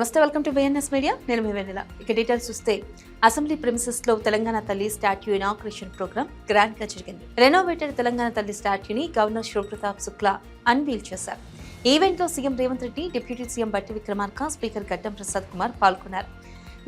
నమస్తే, welcome to BNS media. నేను మీ వెన్నెల. ఇక డీటెయిల్స్ చూస్తే అసెంబ్లీ ప్రిమిసెస్ లో తెలంగాణ తల్లి స్టాట్యూ ఇనాగ్రేషన్ ప్రోగ్రామ్ గ్రాండ్ గా జరిగింది. రెనోవేటెడ్ తెలంగాణ తల్లి స్టాట్యూని గవర్నర్ శివప్రతాప్ శుక్లా అన్వీల్ చేశారు. ఈవెంట్ లో CM Revanth Reddy, deputy CM బట్టి విక్రమార్క, స్పీకర్ గడ్డం ప్రసాద్ కుమార్ పాల్గొన్నారు.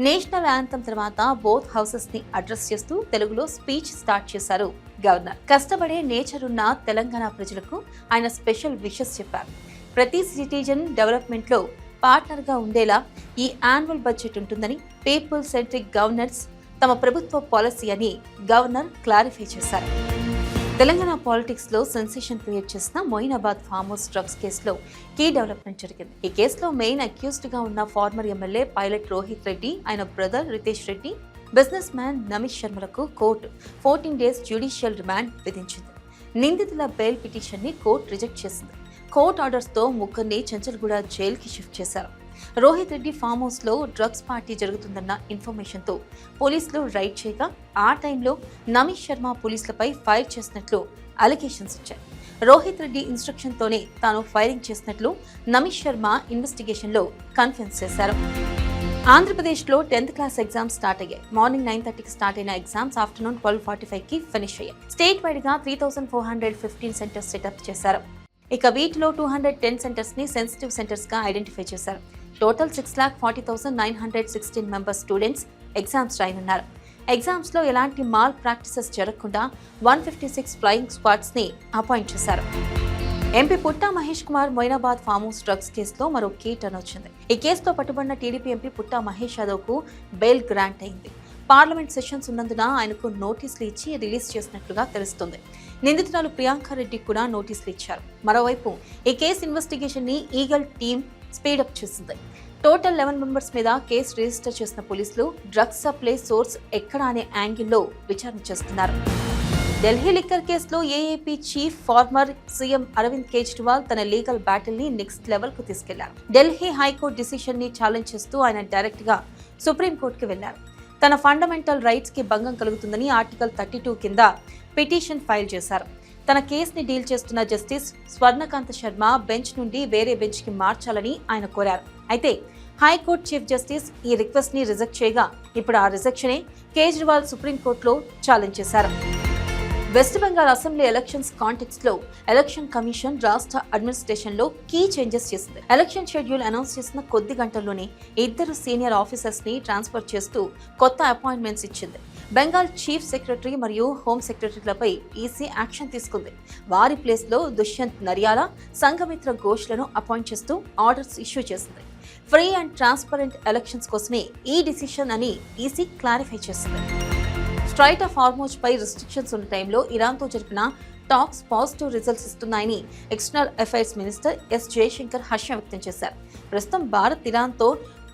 నేషనల్ యాంథమ్ తర్వాత బోత్ హౌసెస్ ని అడ్రస్ చేస్తూ తెలుగులో స్పీచ్ స్టార్ట్ చేశారు గవర్నర్. కష్టపడే నేచర్ ఉన్న తెలంగాణ ప్రజలకు ఆయన స్పెషల్ విషెస్ చెప్పారు. ప్రతి సిటిజన్ డెవలప్మెంట్ లో పార్ట్నర్ గా ఉండేలా ఈ యాన్యువల్ బడ్జెట్ ఉంటుందని, పీపుల్ సెంట్రిక్ గవర్నెన్స్ తమ ప్రభుత్వ పాలసీ అని గవర్నర్ క్లారిఫై చేశారు. తెలంగాణ పాలిటిక్స్ లో సెన్సేషన్ క్రియేట్ చేసిన మొయినాబాద్ ఫామ్ హౌస్ డ్రగ్స్ కేసులో కీ డెవలప్మెంట్ జరిగింది. ఈ కేసులో మెయిన్ అక్యూజ్డ్ గా ఉన్న former MLA Pilot Rohith Reddy, ఆయన brother Ritesh Reddy, business man Namish శర్మలకు కోర్టు 14 days జ్యుడిషియల్ రిమాండ్ విధించింది. నిందితుల బెయిల్ పిటిషన్ ని కోర్టు రిజెక్ట్ చేసింది. కోర్ట్ ఆర్డర్స్ తో ముగ్గురిని చెంచల్గూడ జైలుకి షిఫ్ట్ చేశారు. రోహిత్ రెడ్డి ఫామ్ హౌస్ లో డ్రగ్స్ పార్టీ జరుగుతుందన్న ఇన్ఫర్మేషన్ తో పోలీసులు రైడ్ చేయగా ఆ టైంలో నమిష్ శర్మ పోలీసులపై ఫైర్ చేసినట్లు అలిగేషన్స్ వచ్చాయి. రోహిత్ రెడ్డి ఇన్స్ట్రక్షన్ తోనే తాను ఫైరింగ్ చేసినట్లు నమిష్ శర్మ ఇన్వెస్టిగేషన్ లో కన్ఫెన్స్ చేశారు. ఆంధ్రప్రదేశ్లో 10th క్లాస్ ఎగ్జామ్స్ స్టార్ట్ అయ్యాయి. మార్నింగ్ 9:30కి స్టార్ట్ అయిన ఎగ్జామ్స్ ఆఫ్టర్నూన్ 12:45కి ఫినిష్ అయ్యాయి. స్టేట్ వైడ్ గా 3415 సెంటర్స్ సెటప్ చేశారు. ఇక వీటిలో 210 సెంటర్స్ ని సెన్సిటివ్ సెంటర్స్ గా ఐడెంటిఫై చేశారు. టోటల్ 6,40,916 మెంబర్స్ స్టూడెంట్స్ ఎగ్జామ్స్ రాయనున్నారు. ఎగ్జామ్స్ లో ఎలాంటి మాల్ ప్రాక్టీసెస్ జరగకుండా 156 ఫ్లయింగ్ స్క్వాడ్స్ ని అపాయింట్ చేశారు. MP Putta Mahesh Kumar Moinabad farm house drugs కేసులో మరో కీ టర్న్ వచ్చింది. ఈ కేసులో పట్టుబడిన టీడీపీ ఎంపీ పుట్టా మహేష్ యాదవ్ కు బెయిల్ గ్రాంట్ అయింది. పార్లమెంట్ సెషన్స్ ఉన్నందున ఆయనకు నోటీసులు ఇచ్చి రిలీజ్ చేసినట్లుగా తెలుస్తుంది. నిందితురాలు ప్రియాంక రెడ్డికి కూడా నోటీసులు ఇచ్చారు. మరోవైపు ఈ కేసు ఇన్వెస్టిగేషన్ ని ఈగల్ టీమ్ స్పీడప్ చేసింది. టోటల్ 11 మెంబర్స్ మీద కేసు రిజిస్టర్ చేసిన పోలీసులు డ్రగ్స్ సప్లై సోర్స్ ఎక్కడ అనే యాంగిల్లో విచారణ చేస్తున్నారు. ఢిల్లీ లిక్కర్ కేసులో AAP chief former CM Arvind Kejriwal తన లీగల్ బ్యాటిల్ ని నెక్స్ట్ లెవెల్ కు తీసుకెళ్లారు. ఢిల్లీ హైకోర్టు డిసిషన్ ని ఛాలెంజ్ చేస్తూ ఆయన డైరెక్ట్ గా సుప్రీంకోర్టుకు వెళ్లారు. తన ఫండమెంటల్ రైట్స్ కి భంగం కలుగుతుందని ఆర్టికల్ 32 కింద పిటిషన్ ఫైల్ చేశారు. తన కేసుని డీల్ చేస్తున్న జస్టిస్ స్వర్ణకాంత శర్మ బెంచ్ నుండి వేరే బెంచ్ కి మార్చాలని ఆయన కోరారు. అయితే హైకోర్టు చీఫ్ జస్టిస్ ఈ రిక్వెస్ట్ ని రిజెక్ట్ చేయగా ఇప్పుడు ఆ రిజెక్షనే కేజ్రీవాల్ సుప్రీంకోర్టులో ఛాలెంజ్ చేశారు. West Bengal assembly elections context లో ఎలక్షన్ కమిషన్ రాష్ట్ర అడ్మినిస్ట్రేషన్ లో కీ చేంజెస్ చేసింది. ఎలక్షన్ షెడ్యూల్ అనౌన్స్ చేసిన కొద్ది గంటల్లోనే 2 సీనియర్ ఆఫీసర్స్ ని ట్రాన్స్ఫర్ చేస్తూ కొత్త అపాయింట్మెంట్స్ ఇచ్చింది. బెంగాల్ చీఫ్ సెక్రటరీ మరియు హోమ్ సెక్రటరీలపై ఈసీ యాక్షన్ తీసుకుంది. వారి ప్లేస్ లో దుష్యంత్ నరియాలా, సంఘమిత్ర ఘోష్లను అపాయింట్ చేస్తూ ఆర్డర్స్ ఇష్యూ చేసింది. ఫ్రీ అండ్ ట్రాన్స్పరెంట్ ఎలక్షన్స్ కోసమే ఈ డిసిషన్ అని ఈసీ క్లారిఫై చేసింది. స్ట్రైట్ ఆఫ్ హార్మోజ్ పై రిస్ట్రిక్షన్స్ ఉన్న టైంలో ఇరాన్తో జరిపిన టాక్స్ పాజిటివ్ రిజల్ట్స్ ఇస్తున్నాయని external affairs minister S Jaishankar హర్షం వ్యక్తం చేశారు. ప్రస్తుతం భారత్ ఇరాన్తో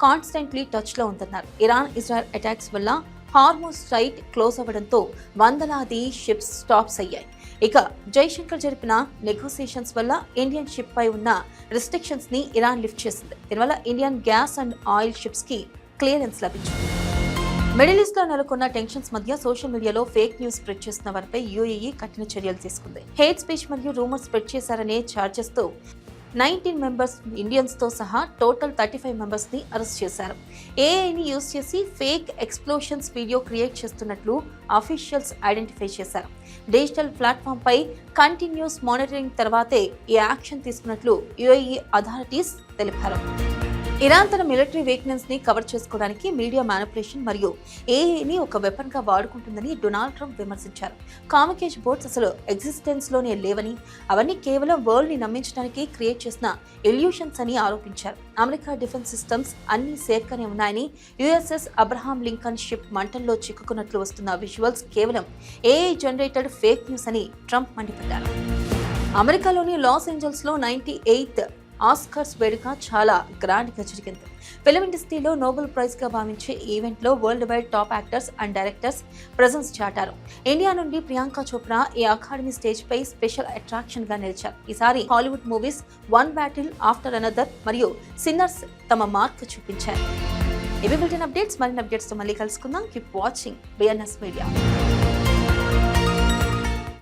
కాన్స్టెంట్లీ టచ్ లో ఉందన్నారు. ఇరాన్ ఇజ్రాయెల్ అటాక్స్ వల్ల హార్మోజ్ స్ట్రైట్ క్లోజ్ అవ్వడంతో వందలాది షిప్స్ స్టాప్స్ అయ్యాయి. ఇక జైశంకర్ జరిపిన నెగోసియేషన్స్ వల్ల ఇండియన్ షిప్ పై ఉన్న రిస్ట్రిక్షన్స్ ని ఇరాన్ లిఫ్ట్ చేసింది. దీనివల్ల Indian gas and oil ships కి క్లియరెన్స్ లభించింది. మిడిల్ ఈస్ట్ లో నెలకొన్న టెన్షన్స్ మధ్య సోషల్ మీడియాలో ఫేక్ న్యూస్ స్ప్రెడ్ చేస్తున్న వారిపై యూఏఈ కఠిన చర్యలు తీసుకుంది. హేట్ స్పీచ్ మరియు రూమర్స్ స్ప్రెడ్ చేశారనే ఛార్జెస్ తో 19 మెంబర్స్ ఇండియన్స్ తో సహా టోటల్ 35 మెంబర్స్ ని అరెస్ట్ చేశారు. ఏఐని యూజ్ చేసి ఫేక్ ఎక్స్ప్లోషన్స్ వీడియో క్రియేట్ చేస్తున్నట్లు అఫీషియల్స్ ఐడెంటిఫై చేశారు. డిజిటల్ ప్లాట్ఫామ్ పై కంటిన్యూస్ మానిటరింగ్ తర్వాతే ఈ యాక్షన్ తీసుకున్నట్లు యూఏఈ అథారిటీస్ తెలిపారు. ఇరాన్ తన మిలిటరీ వీక్నెస్ ని కవర్ చేసుకోవడానికి మీడియా మ్యానిపులేషన్ మరియు ఏఐని ఒక వెపన్ గా వాడుకుంటుందని డొనాల్డ్ ట్రంప్ విమర్శించారు. కామికేజ్ బోర్డ్స్ అసలు ఎగ్జిస్టెన్స్ లోనే లేవని, అవన్నీ కేవలం వరల్డ్ ని నమ్మించడానికి క్రియేట్ చేసిన ఇల్యూషన్స్ అని ఆరోపించారు. అమెరికా డిఫెన్స్ సిస్టమ్స్ అన్ని సేఫ్ గానే ఉన్నాయని, యుఎస్ఎస్ అబ్రహాం లింకన్ షిప్ మంటల్లో చిక్కుకున్నట్లు వస్తున్న విజువల్స్ కేవలం ఏఐ జనరేటెడ్ ఫేక్ న్యూస్ అని ట్రంప్ మండిపడ్డారు. అమెరికాలోని లాస్ ఏంజల్స్ లో 98th ఆస్కర్స్ వేడుక చాలా గ్రాండ్ గా జరిగింది. ఫిల్మ్ ఇండస్ట్రీలో నోబెల్ ప్రైజ్ గా భావించే ఈవెంట్ లో world wide top actors and directors presence చాటారు. ఇండియా నుండి ప్రియాంక చోప్రా ఈ అకాడమీ స్టేజ్ పై స్పెషల్ అట్రాక్షన్ గా నిలిచారు. ఈసారి Hollywood movies One Battle After Another మరియు సిన్నర్స్ తమ మార్క్ చూపించారు. ఇవి బులెటిన్ అప్డేట్స్. మరిన్ని అప్డేట్స్ తో మళ్ళీ కలుసుకుందాం. Keep watching BNS media.